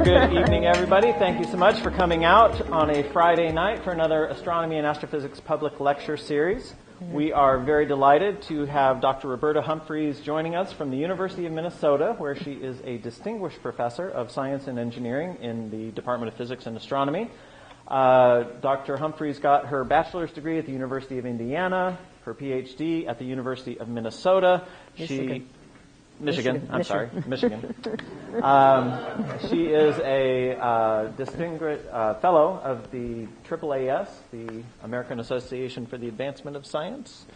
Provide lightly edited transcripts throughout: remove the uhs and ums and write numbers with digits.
good evening, everybody. Thank you so much for coming out on a Friday night for another Astronomy and Astrophysics public lecture series. We are very delighted to have Dr. Roberta Humphries joining us from the University of Minnesota, where she is a distinguished professor of science and engineering in the Department of Physics and Astronomy. Dr. Humphries got her bachelor's degree at the University of Indiana, her Ph.D. at the University of Minnesota. Michigan. She is a distinguished fellow of the AAAPLS, the American Association for the Advancement of Science.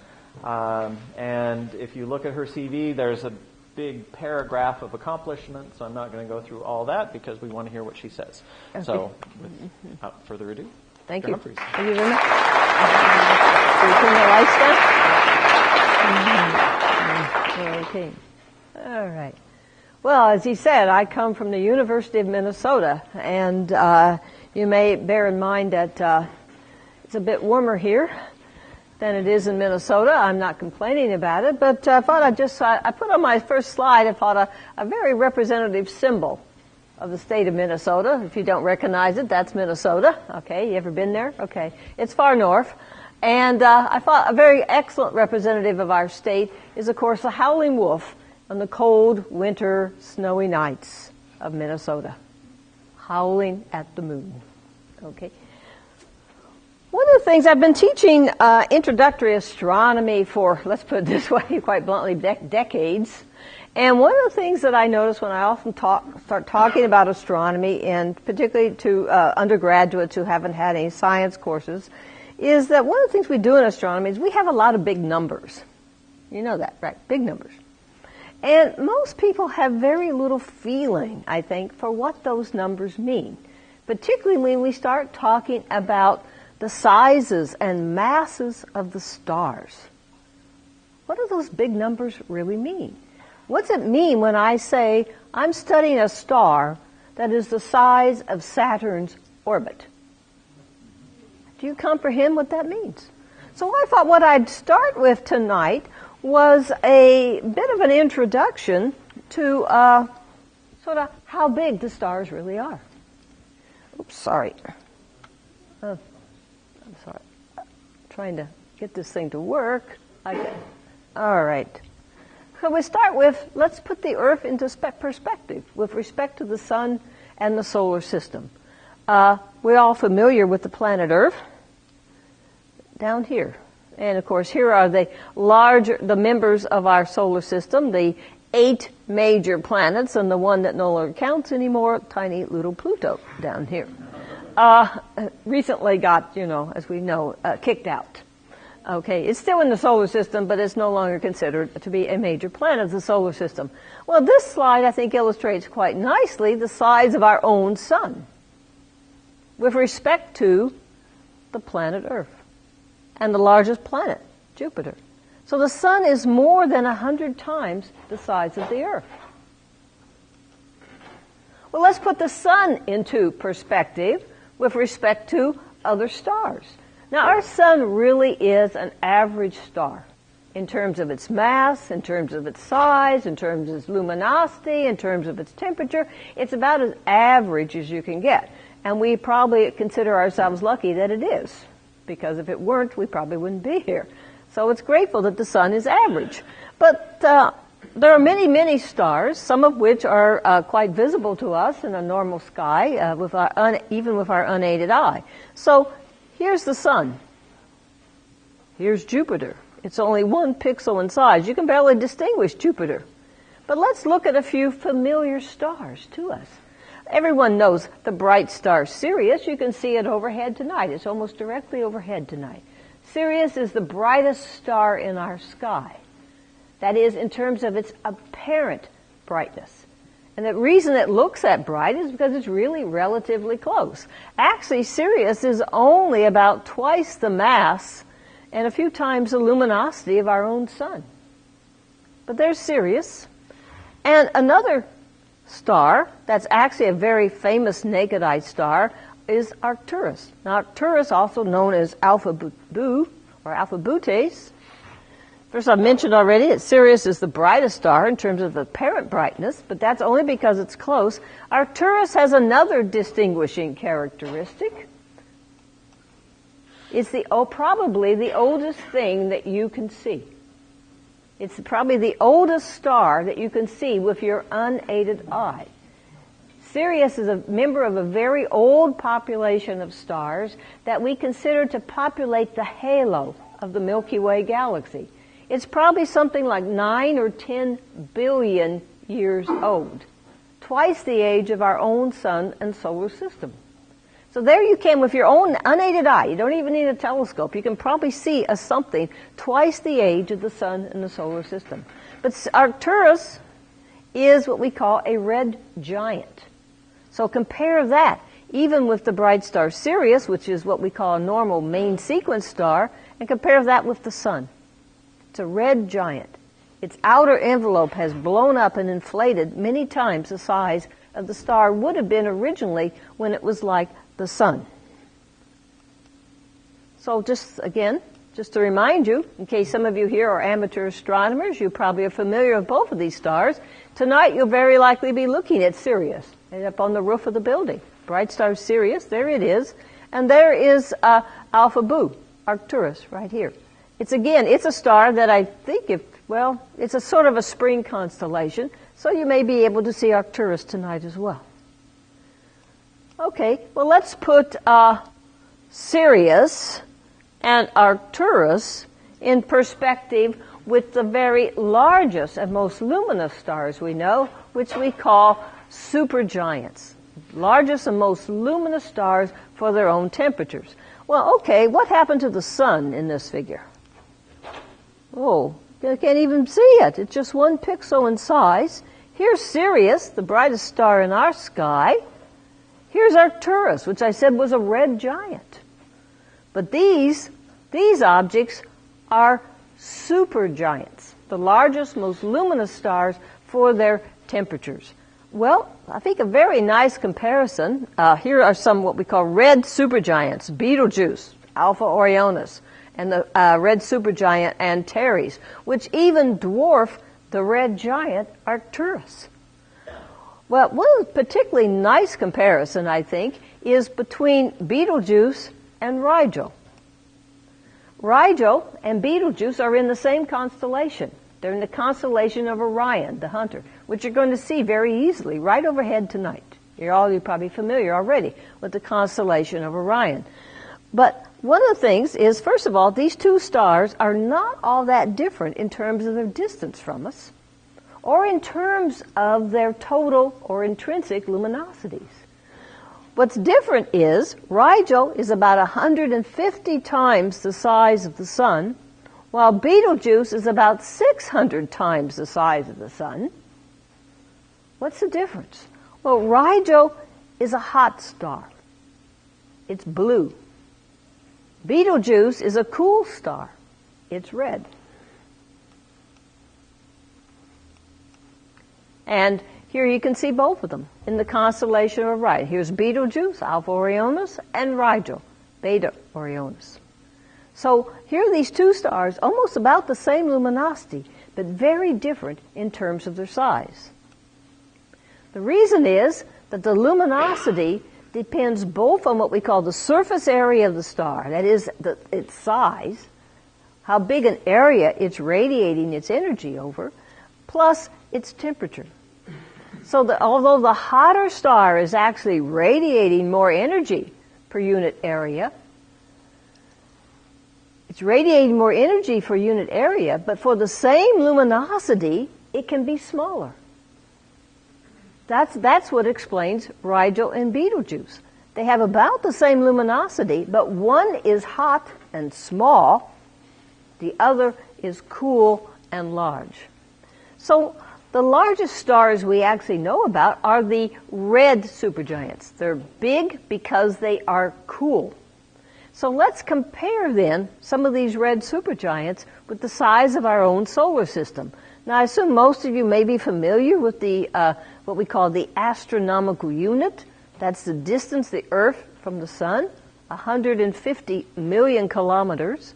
And if you look at her CV, there's a big paragraph of accomplishments, so I'm not going to go through all that because we want to hear what she says. Okay. So, without further ado, Thank you. Humphries. Thank you very much. Can you turn the lights down? Okay. All right. Well, as he said, I come from the University of Minnesota, and you may bear in mind that it's a bit warmer here than it is in Minnesota. I'm not complaining about it, but I thought I put on my first slide, I thought a very representative symbol of the state of Minnesota. If you don't recognize it, that's Minnesota. Okay, you ever been there? Okay, it's far north. And I thought a very excellent representative of our state is, of course, the howling wolf on the cold, winter, snowy nights of Minnesota, howling at the moon. Okay. One of the things I've been teaching introductory astronomy for, let's put it this way, quite bluntly, decades. And one of the things that I notice when I often start talking about astronomy, and particularly to undergraduates who haven't had any science courses, is that one of the things we do in astronomy is we have a lot of big numbers. You know that, right? Big numbers. And most people have very little feeling, I think, for what those numbers mean, particularly when we start talking about the sizes and masses of the stars. What do those big numbers really mean? What's it mean when I say I'm studying a star that is the size of Saturn's orbit? Do you comprehend what that means? So I thought what I'd start with tonight was a bit of an introduction to sort of how big the stars really are. Oops, sorry. Oh, I'm sorry. Trying to get this thing to work. Okay. All right. So we start with, let's put the Earth into perspective with respect to the Sun and the solar system. We're all familiar with the planet Earth down here. And of course, here are the members of our solar system, the 8 major planets, and the one that no longer counts anymore, tiny little Pluto down here. Recently got, as we know, kicked out. Okay, it's still in the solar system, but it's no longer considered to be a major planet of the solar system. Well, this slide, I think, illustrates quite nicely the size of our own sun with respect to the planet Earth and the largest planet, Jupiter. So the sun is more than 100 times the size of the Earth. Well, let's put the sun into perspective with respect to other stars. Now, our sun really is an average star in terms of its mass, in terms of its size, in terms of its luminosity, in terms of its temperature. It's about as average as you can get. And we probably consider ourselves lucky that it is, because if it weren't, we probably wouldn't be here. So it's grateful that the sun is average. But there are many, many stars, some of which are quite visible to us in a normal sky, even with our unaided eye. So here's the sun. Here's Jupiter. It's only 1 pixel in size. You can barely distinguish Jupiter. But let's look at a few familiar stars to us. Everyone knows the bright star Sirius. You can see it overhead tonight. It's almost directly overhead tonight. Sirius is the brightest star in our sky. That is, in terms of its apparent brightness. And the reason it looks that bright is because it's really relatively close. Actually, Sirius is only about twice the mass and a few times the luminosity of our own sun. But there's Sirius. And another star that's actually a very famous naked eye star is Arcturus. Now, Arcturus, also known as Alpha Boo or Alpha Boötes, First, I mentioned already that Sirius is the brightest star in terms of the apparent brightness, but that's only because it's close. Arcturus has another distinguishing characteristic. It's probably the oldest thing that you can see. It's probably the oldest star that you can see with your unaided eye. Sirius is a member of a very old population of stars that we consider to populate the halo of the Milky Way galaxy. It's probably something like 9 or 10 billion years old, twice the age of our own sun and solar system. So there you can, with your own unaided eye, you don't even need a telescope, you can probably see something twice the age of the sun and the solar system. But Arcturus is what we call a red giant. So compare that, even with the bright star Sirius, which is what we call a normal main sequence star, and compare that with the sun. It's a red giant. Its outer envelope has blown up and inflated many times the size of the star would have been originally when it was like the sun. So just to remind you, in case some of you here are amateur astronomers, you probably are familiar with both of these stars. Tonight you'll very likely be looking at Sirius up on the roof of the building. Bright star Sirius, there it is. And there is Alpha Boo, Arcturus, right here. It's a star that I think it's a sort of a spring constellation, so you may be able to see Arcturus tonight as well. Okay, well let's put Sirius and Arcturus in perspective with the very largest and most luminous stars we know, which we call supergiants. Largest and most luminous stars for their own temperatures. Well, okay, what happened to the sun in this figure? Oh, you can't even see it. It's just 1 pixel in size. Here's Sirius, the brightest star in our sky. Here's Arcturus, which I said was a red giant. But these objects are supergiants, the largest, most luminous stars for their temperatures. Well, I think a very nice comparison. Here are some what we call red supergiants: Betelgeuse, Alpha Orionis, and the red supergiant Antares, which even dwarf the red giant Arcturus. Well, one particularly nice comparison, I think, is between Betelgeuse and Rigel. Rigel and Betelgeuse are in the same constellation. They're in the constellation of Orion, the hunter, which you're going to see very easily right overhead tonight. You're probably familiar already with the constellation of Orion. But one of the things is, first of all, these two stars are not all that different in terms of their distance from us, or in terms of their total or intrinsic luminosities. What's different is Rigel is about 150 times the size of the sun, while Betelgeuse is about 600 times the size of the sun. What's the difference? Well, Rigel is a hot star. It's blue. Betelgeuse is a cool star. It's red. And here you can see both of them in the constellation of Orion. Here's Betelgeuse, Alpha Orionis, and Rigel, Beta Orionis. So here are these two stars, almost about the same luminosity, but very different in terms of their size. The reason is that the luminosity depends both on what we call the surface area of the star, that is, its size, how big an area it's radiating its energy over, plus its temperature. So that although the hotter star is actually radiating more energy per unit area, it's radiating more energy for unit area, but for the same luminosity, it can be smaller. That's what explains Rigel and Betelgeuse. They have about the same luminosity, but one is hot and small, the other is cool and large. So the largest stars we actually know about are the red supergiants. They're big because they are cool. So let's compare then some of these red supergiants with the size of our own solar system. Now I assume most of you may be familiar with the what we call the astronomical unit. That's the distance the Earth from the Sun, 150 million kilometers.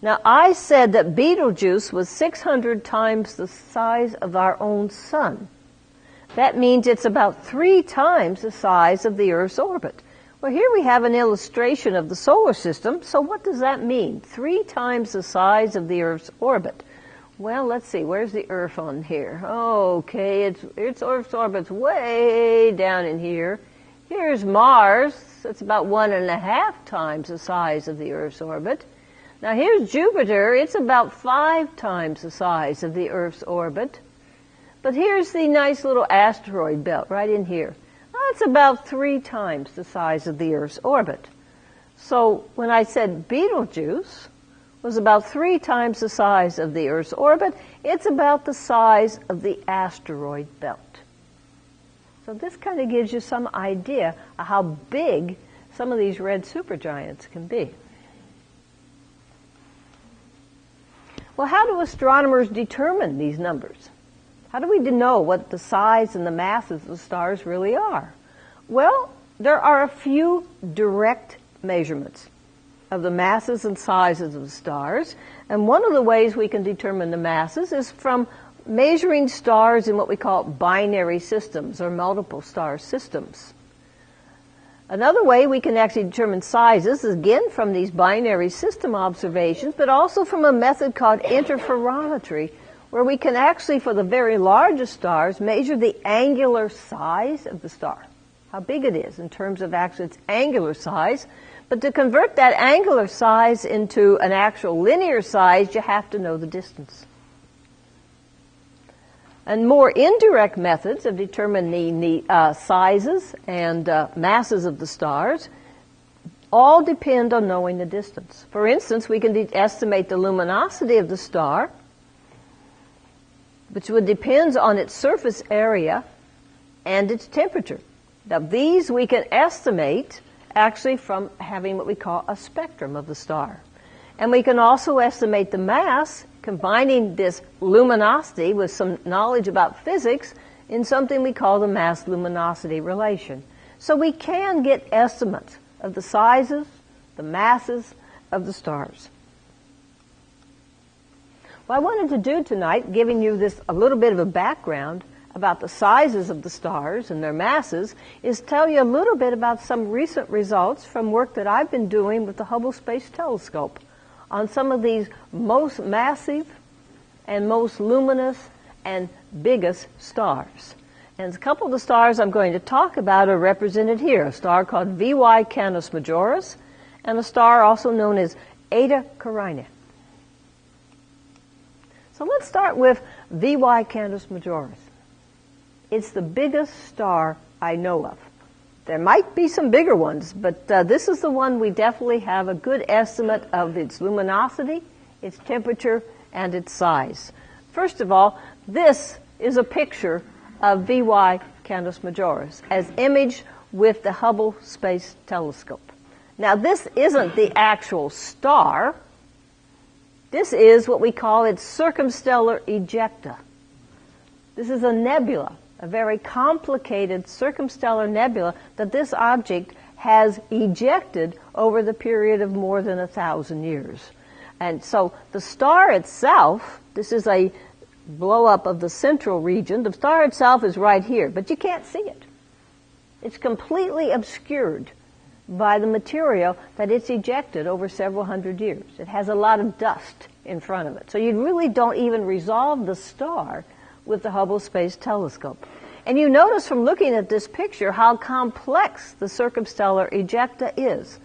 Now, I said that Betelgeuse was 600 times the size of our own sun. That means it's about 3 times the size of the Earth's orbit. Well, here we have an illustration of the solar system. So what does that mean? 3 times the size of the Earth's orbit. Well, let's see. Where's the Earth on here? Okay, its Earth's orbit's way down in here. Here's Mars. That's about 1.5 times the size of the Earth's orbit. Now here's Jupiter. It's about 5 times the size of the Earth's orbit. But here's the nice little asteroid belt right in here. That's about 3 times the size of the Earth's orbit. So when I said Betelgeuse was about 3 times the size of the Earth's orbit, it's about the size of the asteroid belt. So this kind of gives you some idea of how big some of these red supergiants can be. Well, how do astronomers determine these numbers? How do we know what the size and the masses of the stars really are? Well, there are a few direct measurements of the masses and sizes of the stars. And one of the ways we can determine the masses is from measuring stars in what we call binary systems or multiple star systems. Another way we can actually determine sizes is again from these binary system observations, but also from a method called interferometry, where we can actually, for the very largest stars, measure the angular size of the star, how big it is in terms of actually its angular size. But to convert that angular size into an actual linear size, you have to know the distance. And more indirect methods of determining the sizes and masses of the stars all depend on knowing the distance. For instance, we can estimate the luminosity of the star, which would depend on its surface area and its temperature. Now, these we can estimate actually from having what we call a spectrum of the star. And we can also estimate the mass, combining this luminosity with some knowledge about physics in something we call the mass-luminosity relation. So we can get estimates of the sizes, the masses of the stars. What I wanted to do tonight, giving you this a little bit of a background about the sizes of the stars and their masses, is tell you a little bit about some recent results from work that I've been doing with the Hubble Space Telescope on some of these most massive and most luminous and biggest stars. And a couple of the stars I'm going to talk about are represented here, a star called VY Canis Majoris and a star also known as Eta Carinae. So let's start with VY Canis Majoris. It's the biggest star I know of. There might be some bigger ones, but this is the one we definitely have a good estimate of its luminosity, its temperature, and its size. First of all, this is a picture of VY Canis Majoris as imaged with the Hubble Space Telescope. Now, this isn't the actual star. This is what we call its circumstellar ejecta. This is a nebula, a very complicated circumstellar nebula that this object has ejected over the period of more than 1,000 years. And so the star itself, this is a blow-up of the central region. The star itself is right here, but you can't see it. It's completely obscured by the material that it's ejected over several hundred years. It has a lot of dust in front of it. So you really don't even resolve the star with the Hubble Space Telescope. And you notice from looking at this picture how complex the circumstellar ejecta is.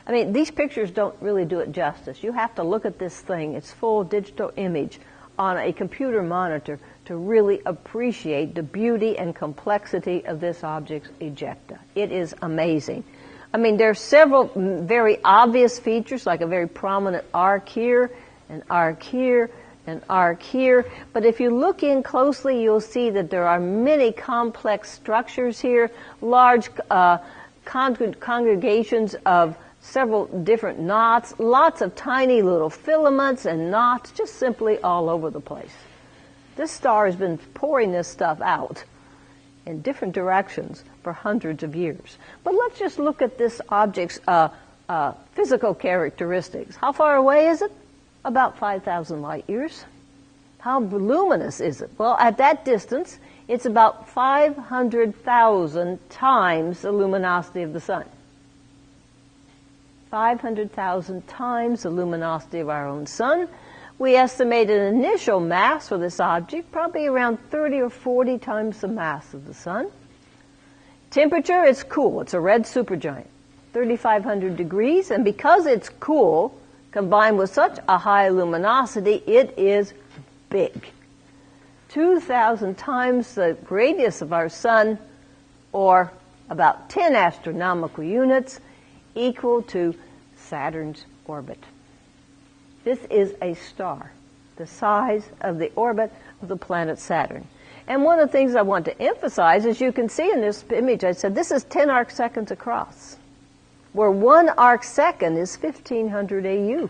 I mean, these pictures don't really do it justice. You have to look at this thing, its full digital image, on a computer monitor to really appreciate the beauty and complexity of this object's ejecta. It is amazing. I mean, there are several very obvious features, like a very prominent arc here, an arc here, an arc here. But if you look in closely, you'll see that there are many complex structures here, large congregations of several different knots, lots of tiny little filaments and knots just simply all over the place. This star has been pouring this stuff out in different directions for hundreds of years. But let's just look at this object's physical characteristics. How far away is it? About 5,000 light years. How luminous is it? Well, at that distance, it's about 500,000 times the luminosity of the sun. 500,000 times the luminosity of our own sun. We estimate an initial mass for this object, probably around 30 or 40 times the mass of the sun. Temperature, it's cool. It's a red supergiant, 3,500 degrees, and because it's cool, combined with such a high luminosity, it is big. 2,000 times the radius of our sun, or about 10 astronomical units, equal to Saturn's orbit. This is a star, the size of the orbit of the planet Saturn. And one of the things I want to emphasize, as you can see in this image, I said this is 10 arc seconds across, where 1 arc second is 1,500 AU.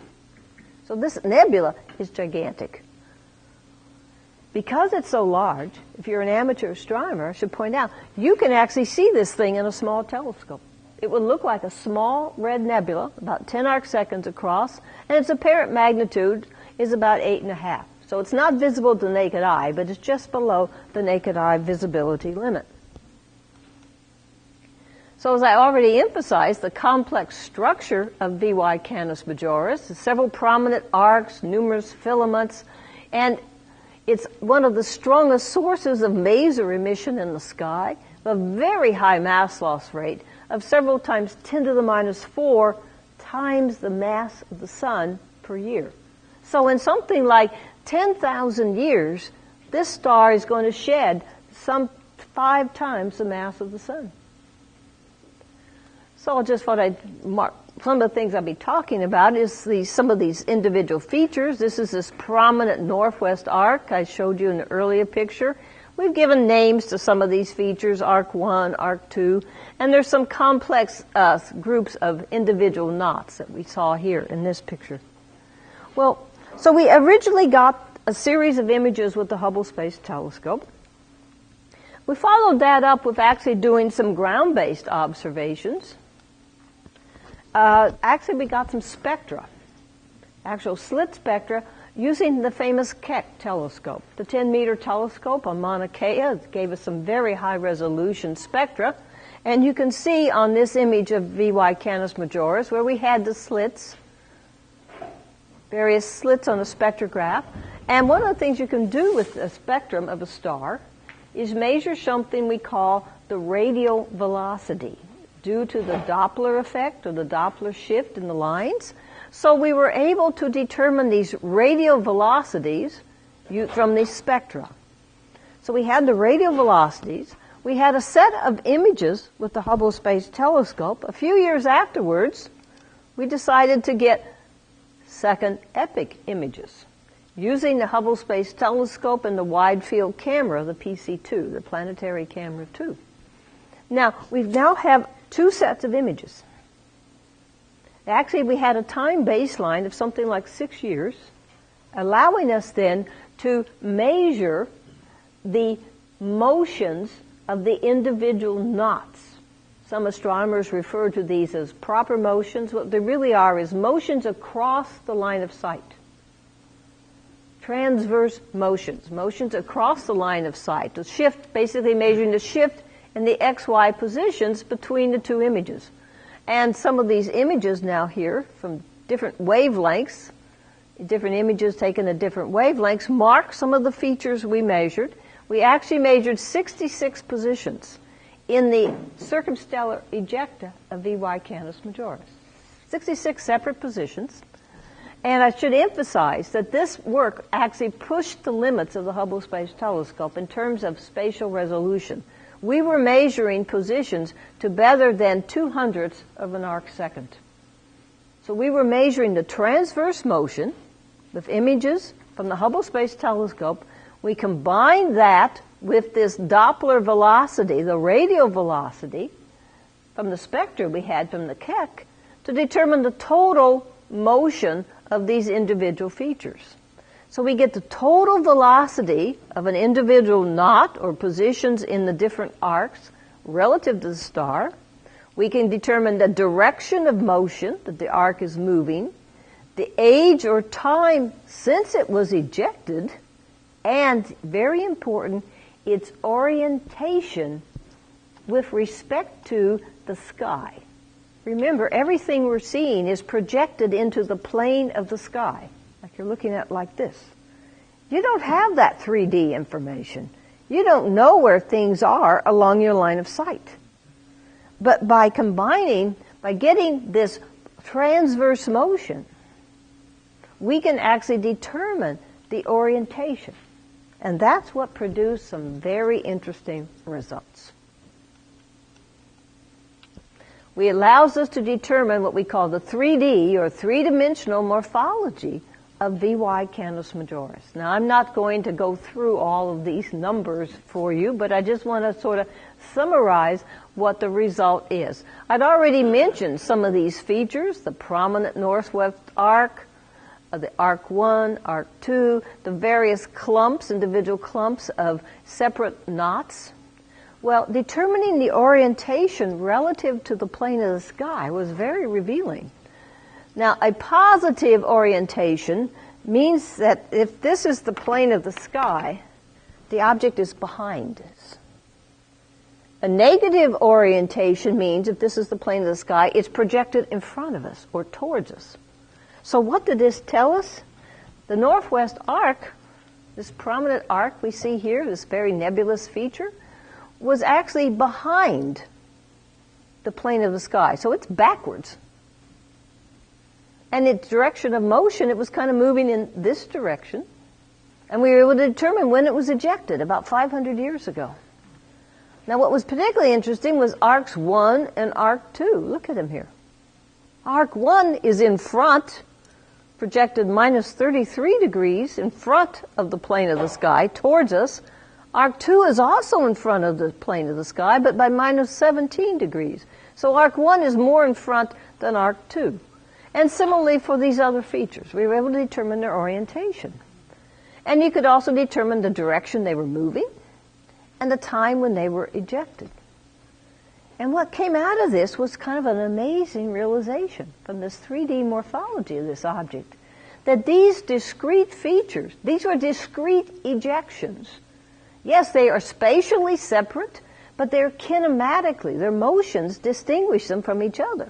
So this nebula is gigantic. Because it's so large, if you're an amateur astronomer, I should point out, you can actually see this thing in a small telescope. It would look like a small red nebula, about 10 arc seconds across, and its apparent magnitude is about 8.5. So it's not visible to the naked eye, but it's just below the naked eye visibility limit. So as I already emphasized, the complex structure of VY Canis Majoris, several prominent arcs, numerous filaments, and it's one of the strongest sources of maser emission in the sky, a very high mass loss rate of several times 10 to the minus 4 times the mass of the sun per year. So in something like 10,000 years, this star is going to shed some 5 times the mass of the sun. So I just thought I'd mark. Some of the things I'll be talking about is some of these individual features. This is this prominent northwest arc I showed you in the earlier picture. We've given names to some of these features, Arc 1, Arc 2, and there's some complex groups of individual knots that we saw here in this picture. Well, so we originally got a series of images with the Hubble Space Telescope. We followed that up with actually doing some ground-based observations. Actually, we got some spectra, actual slit spectra, using the famous Keck telescope. The 10-meter telescope on Mauna Kea gave us some very high-resolution spectra. And you can see on this image of VY Canis Majoris where we had the slits, various slits on a spectrograph. And one of the things you can do with a spectrum of a star is measure something we call the radial velocity due to the Doppler effect or the Doppler shift in the lines. So we were able to determine these radial velocities from these spectra. So we had the radial velocities. We had a set of images with the Hubble Space Telescope. A few years afterwards, we decided to get second epic images using the Hubble Space Telescope and the Wide Field Camera, the PC2, the Planetary Camera 2. Now, we now have 2 sets of images. Actually, we had a time baseline of something like 6 years, allowing us then to measure the motions of the individual knots. Some astronomers refer to these as proper motions. What they really are is motions across the line of sight. Transverse motions, motions across the line of sight. The shift, basically measuring the shift in the XY positions between the 2 images. And some of these images now here from different wavelengths, different images taken at different wavelengths, mark some of the features we measured. We actually measured 66 positions in the circumstellar ejecta of VY Canis Majoris. 66 separate positions. And I should emphasize that this work actually pushed the limits of the Hubble Space Telescope in terms of spatial resolution. We were measuring positions to better than 2/100th of an arc second. So we were measuring the transverse motion with images from the Hubble Space Telescope. We combined that with this Doppler velocity, the radial velocity, from the spectra we had from the Keck to determine the total motion of these individual features. So we get the total velocity of an individual knot or positions in the different arcs relative to the star. We can determine the direction of motion that the arc is moving, the age or time since it was ejected, and, very important, its orientation with respect to the sky. Remember, everything we're seeing is projected into the plane of the sky, like you're looking at like this. You don't have that 3D information. You don't know where things are along your line of sight. But by getting this transverse motion, we can actually determine the orientation. And that's what produced some very interesting results. It allows us to determine what we call the 3D or three-dimensional morphology of VY Canis Majoris. Now, I'm not going to go through all of these numbers for you, but I just want to sort of summarize what the result is. I'd already mentioned some of these features, the prominent northwest arc, the arc 1, arc 2, the various clumps, individual clumps of separate knots. Well, determining the orientation relative to the plane of the sky was very revealing. Now, a positive orientation means that if this is the plane of the sky, the object is behind us. A negative orientation means if this is the plane of the sky, it's projected in front of us or towards us. So what did this tell us? The northwest arc, this prominent arc we see here, this very nebulous feature, was actually behind the plane of the sky. So it's backwards. And its direction of motion, it was kind of moving in this direction. And we were able to determine when it was ejected, about 500 years ago. Now what was particularly interesting was arcs 1 and arc 2. Look at them here. Arc 1 is in front, projected minus 33 degrees in front of the plane of the sky towards us. Arc 2 is also in front of the plane of the sky, but by minus 17 degrees. So arc 1 is more in front than arc 2. And similarly for these other features, we were able to determine their orientation. And you could also determine the direction they were moving and the time when they were ejected. And what came out of this was kind of an amazing realization from this 3D morphology of this object, that these discrete features, these were discrete ejections. Yes, they are spatially separate, but they're kinematically, their motions distinguish them from each other.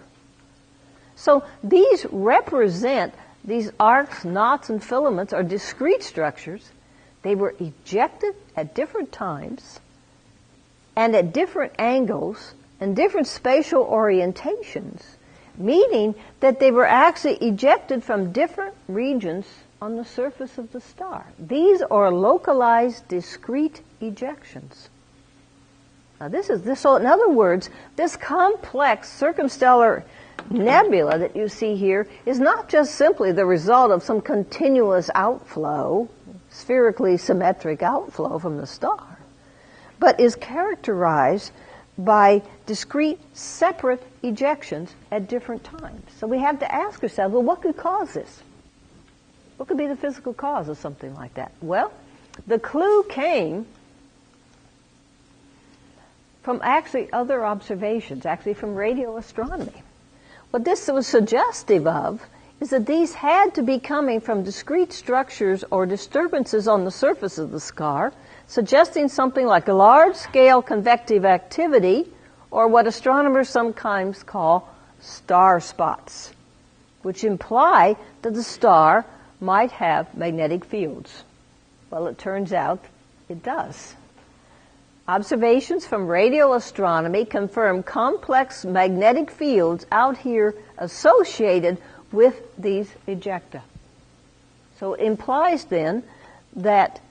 So these represent, these arcs, knots, and filaments are discrete structures. They were ejected at different times and at different angles and different spatial orientations, meaning that they were actually ejected from different regions on the surface of the star. These are localized, discrete ejections. Now so in other words, this complex circumstellar nebula that you see here is not just simply the result of some continuous outflow, spherically symmetric outflow from the star, but is characterized by discrete, separate ejections at different times. So we have to ask ourselves, well, what could cause this? What could be the physical cause of something like that? Well, the clue came from actually other observations, actually from radio astronomy. What this was suggestive of is that these had to be coming from discrete structures or disturbances on the surface of the star, suggesting something like a large-scale convective activity, or what astronomers sometimes call star spots, which imply that the star might have magnetic fields. Well, it turns out it does. Observations from radio astronomy confirm complex magnetic fields out here associated with these ejecta. So it implies then that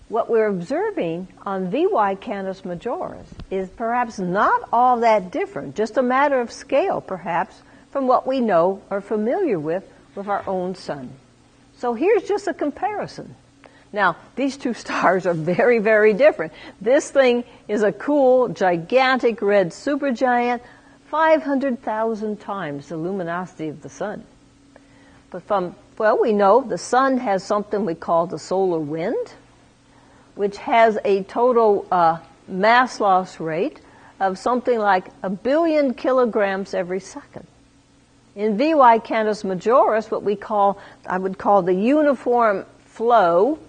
what we're observing on VY Canis Majoris is perhaps not all that different, just a matter of scale perhaps, from what we know or familiar with our own sun. So here's just a comparison. Now, these two stars are very, very different. This thing is a cool, gigantic red supergiant, 500,000 times the luminosity of the sun. But we know the sun has something we call the solar wind, which has a total mass loss rate of something like 1 billion kilograms every second. In VY Canis Majoris, I would call the uniform flow,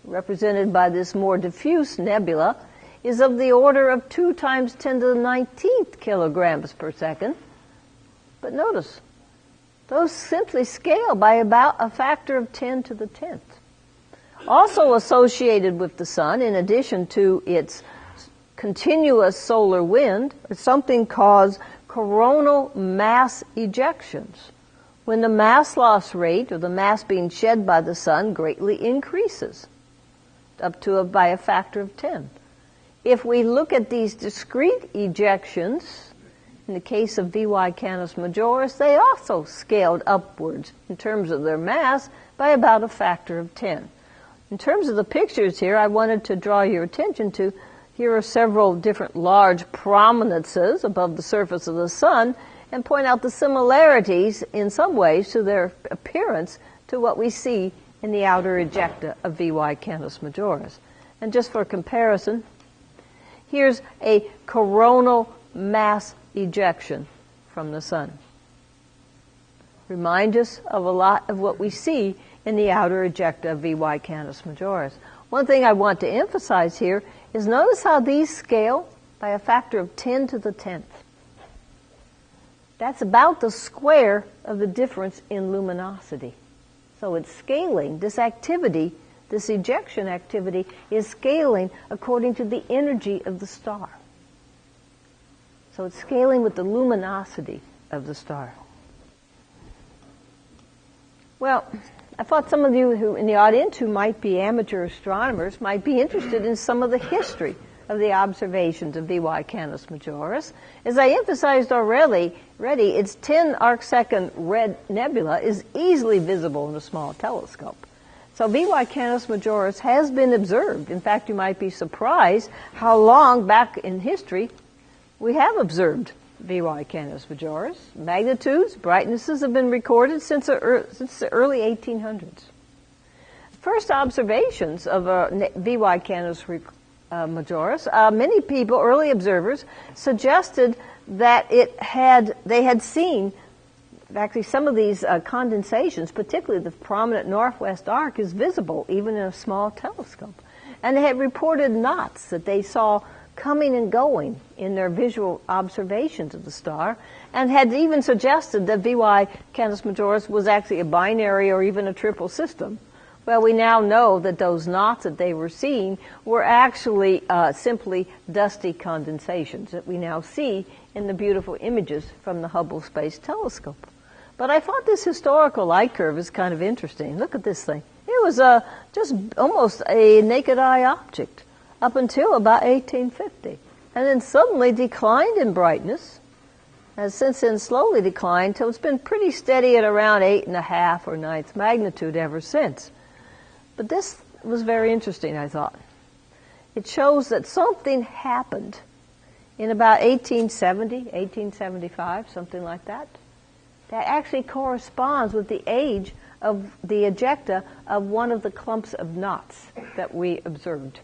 represented by this more diffuse nebula, is of the order of 2 times 10 to the 19th kilograms per second. But notice, those simply scale by about a factor of 10 to the 10th. Also associated with the sun, in addition to its continuous solar wind, is something called coronal mass ejections, when the mass loss rate, or the mass being shed by the sun, greatly increases, up to by a factor of 10. If we look at these discrete ejections, in the case of VY Canis Majoris, they also scaled upwards in terms of their mass by about a factor of 10. In terms of the pictures here, I wanted to draw your attention to, here are several different large prominences above the surface of the sun, and point out the similarities in some ways to their appearance to what we see in the outer ejecta of VY Canis Majoris. And just for comparison, here's a coronal mass ejection from the sun. Remind us of a lot of what we see in the outer ejecta of VY Canis Majoris. One thing I want to emphasize here is notice how these scale by a factor of 10 to the 10th. That's about the square of the difference in luminosity. So it's scaling. This activity, this ejection activity, is scaling according to the energy of the star. So it's scaling with the luminosity of the star. Well, I thought some of you who in the audience who might be amateur astronomers might be interested in some of the history of the observations of VY Canis Majoris. As I emphasized already, its 10 arcsecond red nebula is easily visible in a small telescope. So VY Canis Majoris has been observed. In fact, you might be surprised how long back in history we have observed VY Canis Majoris. Magnitudes, brightnesses have been recorded since the early 1800s. First observations of VY Canis Majoris, many people, early observers, suggested that they had seen, actually some of these condensations, particularly the prominent northwest arc, is visible even in a small telescope. And they had reported knots that they saw coming and going in their visual observations of the star, and had even suggested that VY Canis Majoris was actually a binary or even a triple system. Well, we now know that those knots that they were seeing were actually simply dusty condensations that we now see in the beautiful images from the Hubble Space Telescope. But I thought this historical light curve is kind of interesting. Look at this thing. It was just almost a naked eye object up until about 1850, and then suddenly declined in brightness, has since then slowly declined till it's been pretty steady at around 8.5 or 9th magnitude ever since. But this was very interesting, I thought. It shows that something happened in about 1870, 1875, something like that, that actually corresponds with the age of the ejecta of one of the clumps of knots that we observed.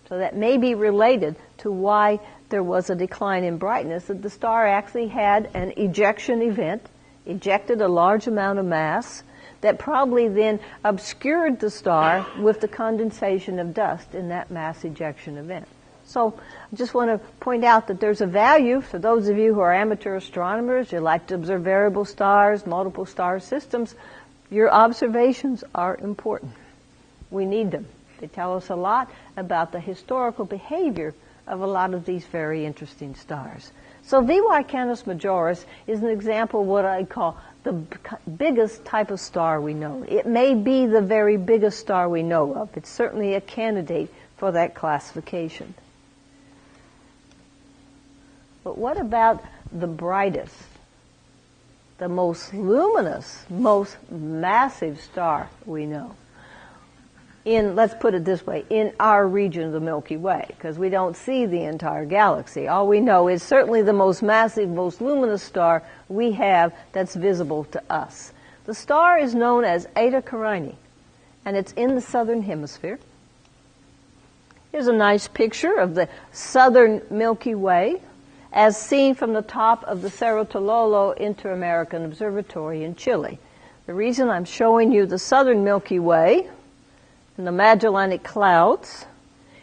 So that may be related to why there was a decline in brightness, that the star actually had an ejection event, ejected a large amount of mass, that probably then obscured the star with the condensation of dust in that mass ejection event. So I just want to point out that there's a value for those of you who are amateur astronomers, you like to observe variable stars, multiple star systems. Your observations are important. We need them. They tell us a lot about the historical behavior of a lot of these very interesting stars. So VY Canis Majoris is an example of what I call the biggest type of star we know. It may be the very biggest star we know of. It's certainly a candidate for that classification. But what about the brightest, the most luminous, most massive star we know? Let's put it this way, in our region of the Milky Way, because we don't see the entire galaxy. All we know is certainly the most massive, most luminous star we have that's visible to us. The star is known as Eta Carinae, and it's in the southern hemisphere. Here's a nice picture of the southern Milky Way, as seen from the top of the Cerro Tololo Inter-American Observatory in Chile. The reason I'm showing you the southern Milky Way and the Magellanic Clouds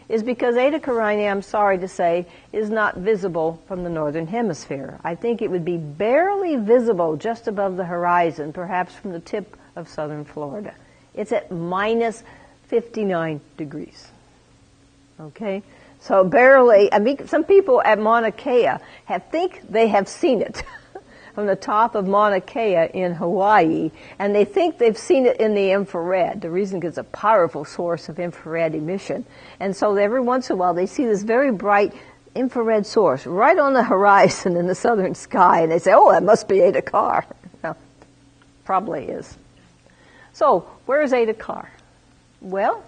is because Eta Carinae, I'm sorry to say, is not visible from the northern hemisphere. I think it would be barely visible just above the horizon, perhaps from the tip of southern Florida. It's at minus 59 degrees. Okay? So barely, I mean, some people at Mauna Kea think they have seen it from the top of Mauna Kea in Hawaii, and they think they've seen it in the infrared. The reason is it's a powerful source of infrared emission. And so every once in a while they see this very bright infrared source right on the horizon in the southern sky, and they say, oh, that must be Eta Car. No, probably is. So where is Eta Car? Well,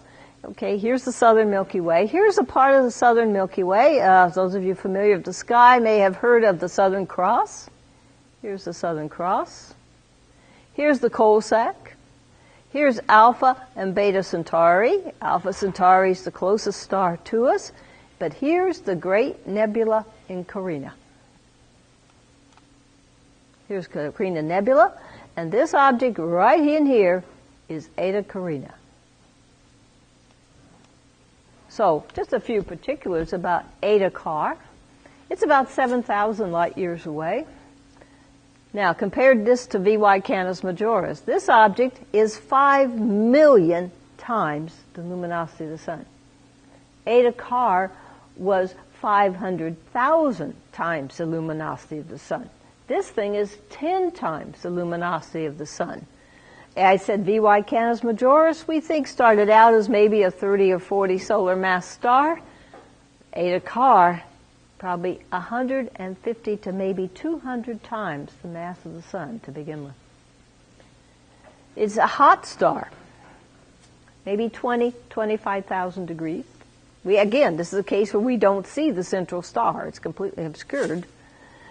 okay, here's the southern Milky Way. Here's a part of the southern Milky Way. Those of you familiar with the sky may have heard of the Southern Cross. Here's the Southern Cross. Here's the coal sack. Here's Alpha and Beta Centauri. Alpha Centauri is the closest star to us. But here's the great nebula in Carina. Here's Carina Nebula. And this object right in here is Eta Carinae. So, just a few particulars about Eta Car. It's about 7,000 light years away. Now, compare this to VY Canis Majoris. This object is 5 million times the luminosity of the sun. Eta Car was 500,000 times the luminosity of the sun. This thing is 10 times the luminosity of the sun. I said VY Canis Majoris, we think, started out as maybe a 30 or 40 solar mass star. Eta Car, probably 150 to maybe 200 times the mass of the sun to begin with. It's a hot star, maybe 25,000 degrees. This is a case where we don't see the central star. It's completely obscured.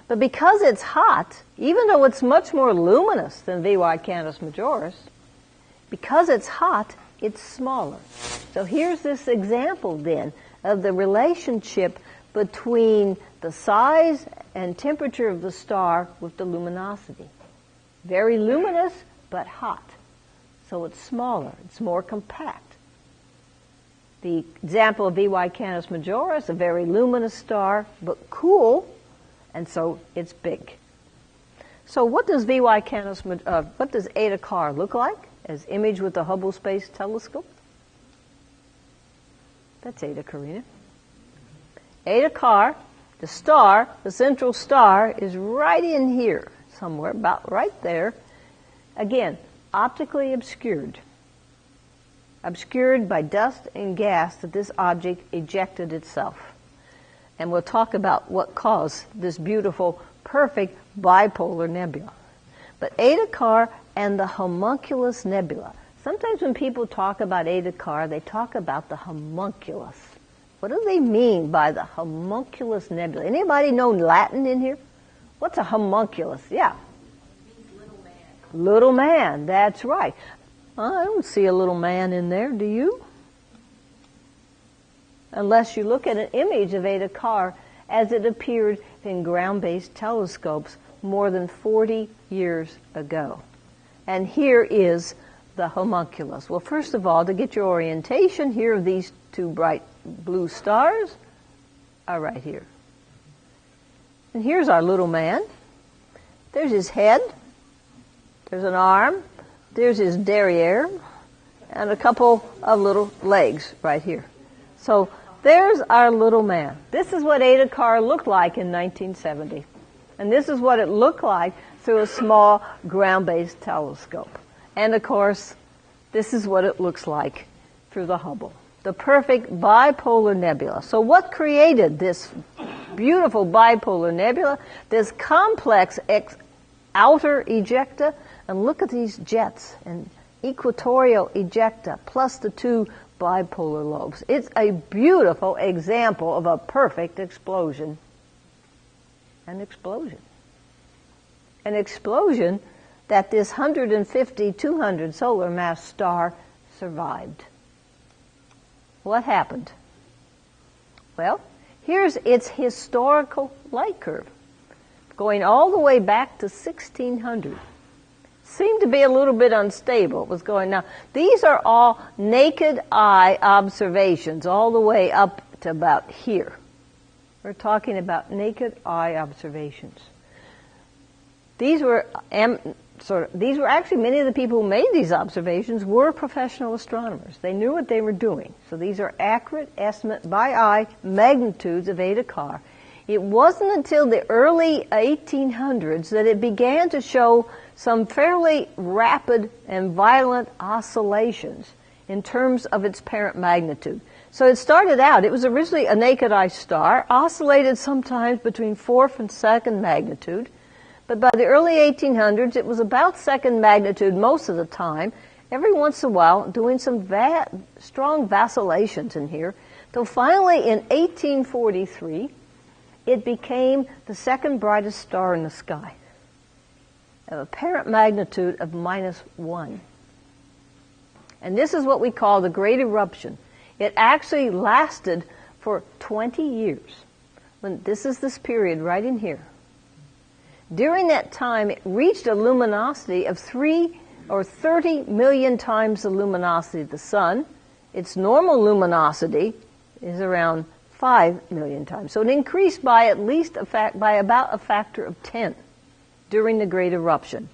But because it's hot, even though it's much more luminous than VY Canis Majoris, because it's hot, it's smaller. So here's this example then of the relationship between the size and temperature of the star with the luminosity. Very luminous, but hot. So it's smaller, it's more compact. The example of VY Canis Majoris, a very luminous star, but cool, and so it's big. So what does what does Eta Car look like as imaged with the Hubble Space Telescope? That's Eta Carinae. Eta Car, the star, the central star, is right in here somewhere, about right there. Again, optically obscured. Obscured by dust and gas that this object ejected itself. And we'll talk about what caused this beautiful, perfect bipolar nebula. But Eta Car and the Homunculus Nebula. Sometimes when people talk about Eta Car, they talk about the homunculus. What do they mean by the Homunculus Nebula? Anybody know Latin in here? What's a homunculus? Yeah. It means little man. Little man, that's right. I don't see a little man in there, do you? Unless you look at an image of Eta Car as it appeared in ground-based telescopes more than 40 years ago. And here is the homunculus. Well, first of all, to get your orientation, here are these two bright blue stars are right here. And here's our little man. There's his head. There's an arm. There's his derriere. And a couple of little legs right here. So there's our little man. This is what Eta Car looked like in 1970. And this is what it looked like through a small ground-based telescope. And of course, this is what it looks like through the Hubble. The perfect bipolar nebula. So what created this beautiful bipolar nebula? This complex outer ejecta. And look at these jets and equatorial ejecta plus the two bipolar lobes. It's a beautiful example of a perfect explosion. An explosion. An explosion that this 150, 200 solar mass star survived. What happened? Well, Here's its historical light curve, going all the way back to 1600. Seemed to be a little bit unstable. It was going now. These are all naked eye observations, all the way up to about here. We're talking about naked eye observations. These were actually many of the people who made these observations were professional astronomers. They knew what they were doing. So these are accurate estimate by eye magnitudes of Eta Car. It wasn't until the early 1800s that it began to show some fairly rapid and violent oscillations in terms of its parent magnitude. So it started out, it was originally a naked eye star, oscillated sometimes between 4th and 2nd magnitude, but by the early 1800s it was about 2nd magnitude most of the time, every once in a while doing some strong vacillations in here, till finally in 1843 it became the 2nd brightest star in the sky, of a parent magnitude of -1. And this is what we call the Great Eruption. It actually lasted for 20 years. This is this period right in here. During that time, it reached a luminosity of 3 or 30 million times the luminosity of the sun. Its normal luminosity is around 5 million times. So it increased by at least by about a factor of 10 during the Great Eruption.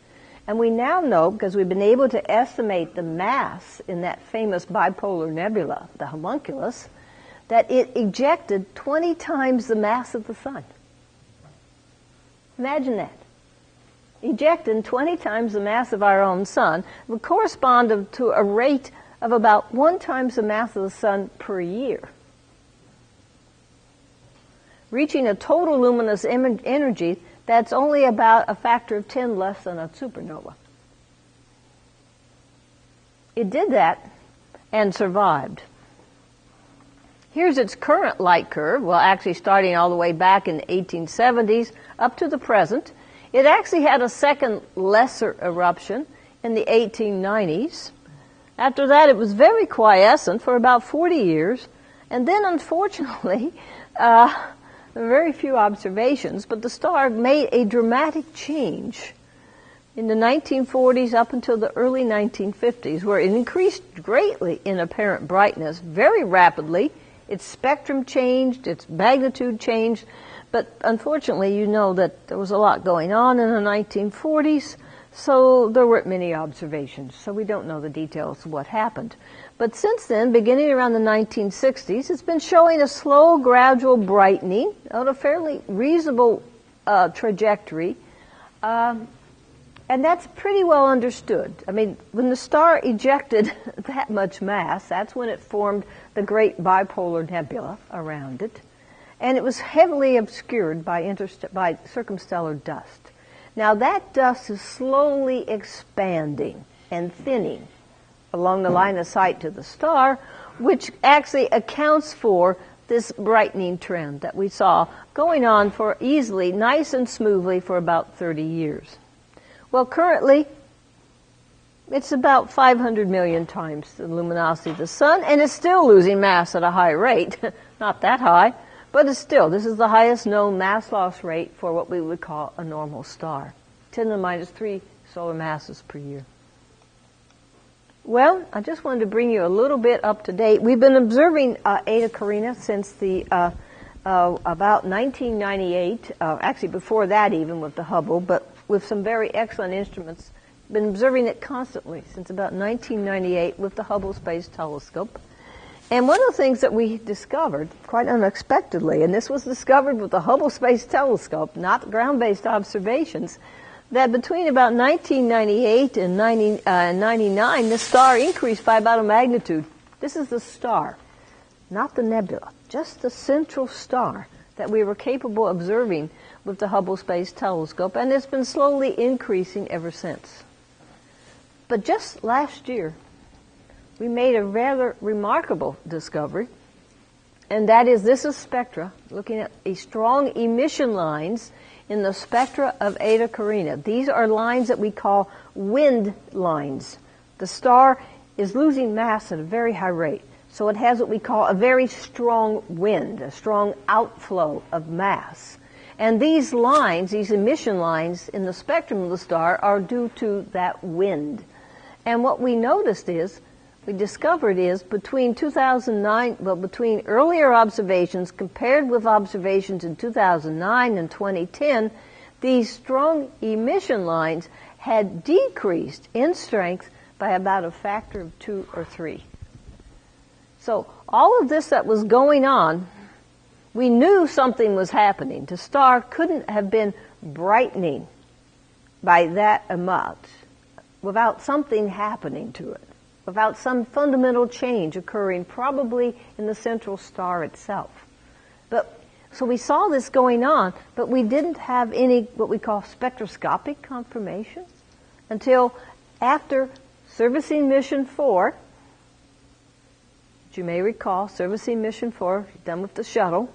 And we now know, because we've been able to estimate the mass in that famous bipolar nebula, the Homunculus, that it ejected 20 times the mass of the sun. Imagine that. Ejecting 20 times the mass of our own sun would correspond to a rate of about 1 times the mass of the sun per year, reaching a total luminous energy that's only about a factor of 10 less than a supernova. It did that and survived. Here's its current light curve, well, actually starting all the way back in the 1870s up to the present. It actually had a second lesser eruption in the 1890s. After that, it was very quiescent for about 40 years, and then unfortunately, very few observations, but the star made a dramatic change in the 1940s up until the early 1950s, where it increased greatly in apparent brightness very rapidly. Its spectrum changed, its magnitude changed, but unfortunately you know that there was a lot going on in the 1940s, so there weren't many observations, so we don't know the details of what happened. But since then, beginning around the 1960s, it's been showing a slow, gradual brightening on a fairly reasonable trajectory, and that's pretty well understood. I mean, when the star ejected that much mass, that's when it formed the great bipolar nebula around it, and it was heavily obscured by circumstellar dust. Now, that dust is slowly expanding and thinning along the line of sight to the star, which actually accounts for this brightening trend that we saw going on for easily, nice and smoothly for about 30 years. Well, currently, it's about 500 million times the luminosity of the sun, and it's still losing mass at a high rate. Not that high, but it's still, this is the highest known mass loss rate for what we would call a normal star. 10 to the minus 3 solar masses per year. Well, I just wanted to bring you a little bit up to date. We've been observing Eta Carina since the about 1998, actually before that even with the Hubble, but with some very excellent instruments. Been observing it constantly since about 1998 with the Hubble Space Telescope. And one of the things that we discovered, quite unexpectedly, and this was discovered with the Hubble Space Telescope, not ground-based observations, that between about 1998 and 99, the star increased by about a magnitude. This is the star, not the nebula, just the central star that we were capable of observing with the Hubble Space Telescope, and it's been slowly increasing ever since. But just last year, we made a rather remarkable discovery, and that is this is spectra, looking at a strong emission lines in the spectra of Eta Carina. These are lines that we call wind lines. The star is losing mass at a very high rate. So it has what we call a very strong wind, a strong outflow of mass. And these lines, these emission lines in the spectrum of the star are due to that wind. And what we discovered is between 2009, between earlier observations compared with observations in 2009 and 2010, these strong emission lines had decreased in strength by about a factor of 2 or 3. So all of this that was going on, we knew something was happening. The star couldn't have been brightening by that amount without something happening to it, without some fundamental change occurring probably in the central star itself. So we saw this going on, but we didn't have any what we call spectroscopic confirmations until after servicing mission 4, which you may recall, servicing mission 4, done with the shuttle.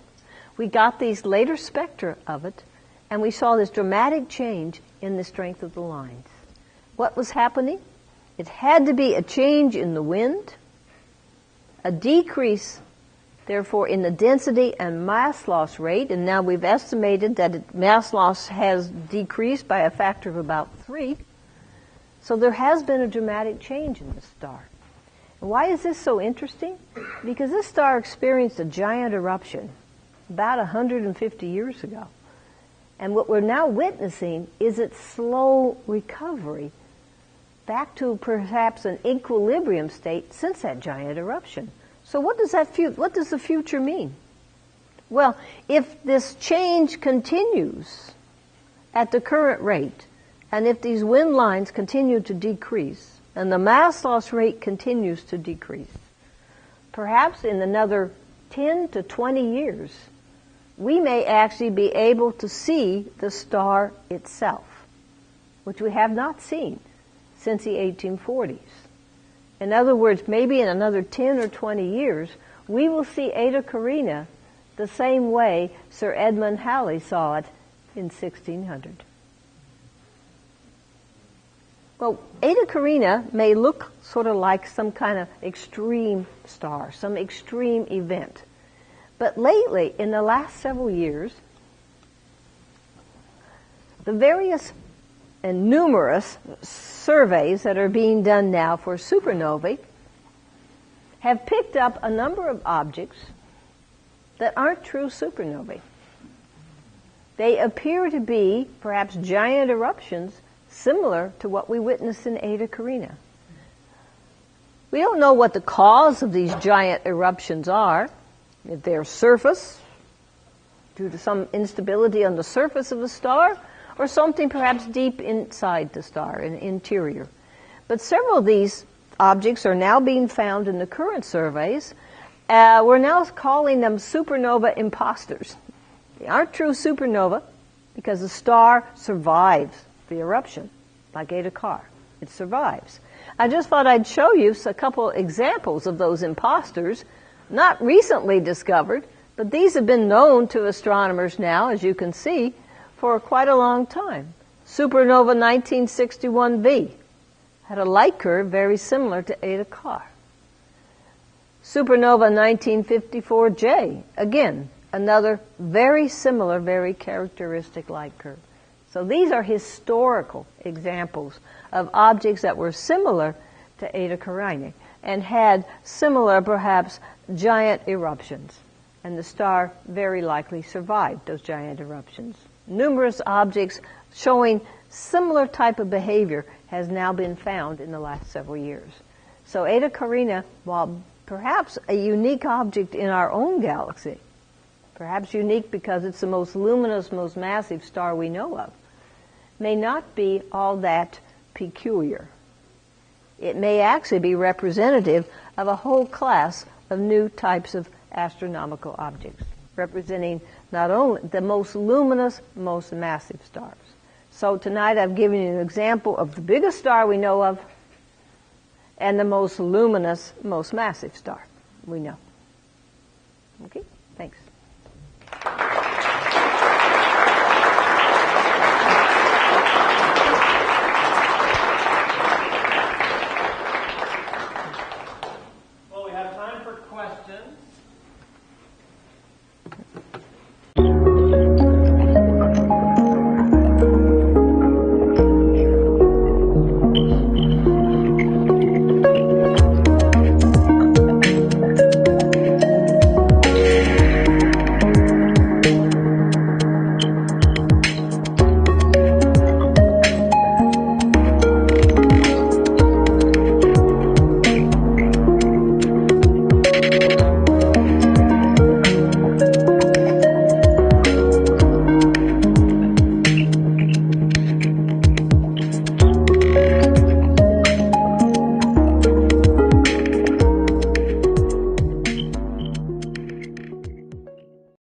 We got these later spectra of it, and we saw this dramatic change in the strength of the lines. What was happening? It had to be a change in the wind, a decrease, therefore, in the density and mass loss rate, and now we've estimated that mass loss has decreased by a factor of about 3. So there has been a dramatic change in the star. And why is this so interesting? Because this star experienced a giant eruption about 150 years ago. And what we're now witnessing is its slow recovery back to perhaps an equilibrium state since that giant eruption. So what does the future mean? Well, if this change continues at the current rate, and if these wind lines continue to decrease, and the mass loss rate continues to decrease, perhaps in another 10 to 20 years, we may actually be able to see the star itself, which we have not seen since the 1840s. In other words, maybe in another 10 or 20 years, we will see Eta Carina the same way Sir Edmund Halley saw it in 1600. Well, Eta Carina may look sort of like some kind of extreme star, some extreme event. But lately, in the last several years, the various and numerous surveys that are being done now for supernovae have picked up a number of objects that aren't true supernovae. They appear to be perhaps giant eruptions similar to what we witnessed in Eta Carina. We don't know what the cause of these giant eruptions are, if they're surface, due to some instability on the surface of the star, or something perhaps deep inside the star, in the interior. But several of these objects are now being found in the current surveys. We're now calling them supernova imposters. They aren't true supernova because the star survives the eruption, like Eta Car. It survives. I just thought I'd show you a couple examples of those imposters, not recently discovered, but these have been known to astronomers now, as you can see, for quite a long time. Supernova 1961b had a light curve very similar to Eta Car. Supernova 1954J, again, another very similar, very characteristic light curve. So these are historical examples of objects that were similar to Eta Carinae and had similar, perhaps, giant eruptions. And the star very likely survived those giant eruptions. Numerous objects showing similar type of behavior has now been found in the last several years. So Eta Carina, while perhaps a unique object in our own galaxy, perhaps unique because it's the most luminous, most massive star we know of, may not be all that peculiar. It may actually be representative of a whole class of new types of astronomical objects, representing not only the most luminous, most massive stars. So tonight I've given you an example of the biggest star we know of and the most luminous, most massive star we know. Okay?